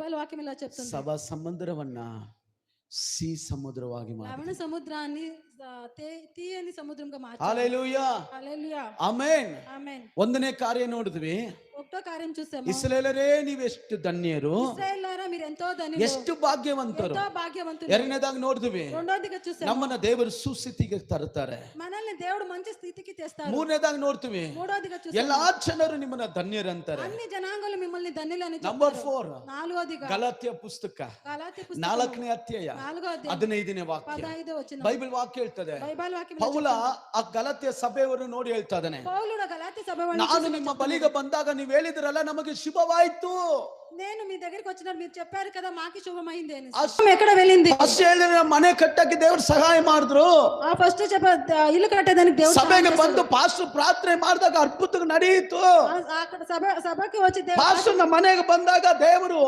Bible వాక్యం ఇలా చెప్తుంది. సభా సముద్రవన్న సి సముద్రವಾಗಿ ಮಾಡಿ. లవణ సముద్రాన్ని తీయని సమುದ್ರಂగా మార్చారు. హల్లెలూయా. హల్లెలూయా. ಆಮೆನ್. ಆಮೆನ್. ಒಂದನೇ ಕಾರ್ಯ ನೋಡಿದ್ವಿ. ఒకటో కార్యం చూసాము. ಇಸ್ರಾಯೇಲರೇ ನೀವೆಷ್ಟು ಧನ್ಯರು, ಇಸ್ರಾಯೇಲರ మీరు ఎంతో ధన్యులు, ಎಷ್ಟು ಭಾಗ್ಯವಂತರು. ఎంతో భాగ్యవంతులు. ಎರಡನೇದಾಗಿ ನೋಡಿದ್ವಿ, రెండోదిగా చూసాము, ನಮ್ಮನ್ನ ದೇವರು ಸುಸ್ಥಿತಿಗೆ ತರುತ್ತಾರೆ. మనల్ని దేవుడు మంచి స్థితికి తెస్తారు. ಮೂರನೇದಾಗಿ ನೋಡ್ತೀವಿ, మూడోదిగా చూసాము, ಎಲ್ಲಾ ಜನರು ನಿಮ್ಮನ್ನ ಧನ್ಯರು ಅಂತಾರೆ. అన్ని జనాంగాలు మిమ్మల్ని ధన్యులని చెప్తారు. ನಂಬರ್ 4, నాలుగోదిగా ಗಲಾತ್ಯ ಪುಸ್ತಕ గలాతీ పుస్తకం 4ನೇ ಅಧ್ಯಾಯ 4వ అధ్యాయం 15ನೇ ವಾಕ್ಯ. 15వ ವಚనం. ಬೈಬಲ್ ವಾಕ್ಯ ಹೇಳ್ತದೆ, బైబిల్ వాక్యం ಪೌಲ ಆ ಗಲಾತ್ಯ ಸಭೆಯನ್ನು ನೋಡಿ ಹೇಳ್ತಾ ಇದ್ದಾನೆ, పౌలుడు గలాతీ సభను ನಾನು ನಿಮ್ಮ ಬಳಿಗೆ ಬಂದಾಗ ನೀವು ಹೇಳಿದ್ರಲ್ಲ ನಮಗೆ ಶುಭವಾಯ್ತು. నేను మీ దగ్గరికి వచ్చినప్పుడు మీరు చెప్పారు కదా మాకి శుభమైంది అని. ಅಷ್ಟು ఎక్కడ వెళ్ళింది? ಅಷ್ಟು ಹೇಳಿದ್ರೆ ಮನೆ ಕಟ್ಟಕ್ಕೆ ದೇವರು ಸಹಾಯ ಮಾಡಿದ್ರು. ఆ ఫస్ట్ ఇల్లు కట్టేదానికి దేవుడు ಸಭೆಗೆ ಬಂದು ಪಾಸ್ಟರ್ ಪ್ರಾರ್ಥನೆ ಮಾಡಿದಾಗ ಅದ್ಭುತ ನಡೆಯಿತು. అక్కడ సభకి వచ్చి ಪಾಸ್ಟರ್ ಮನೆಗೆ ಬಂದಾಗ ದೇವರು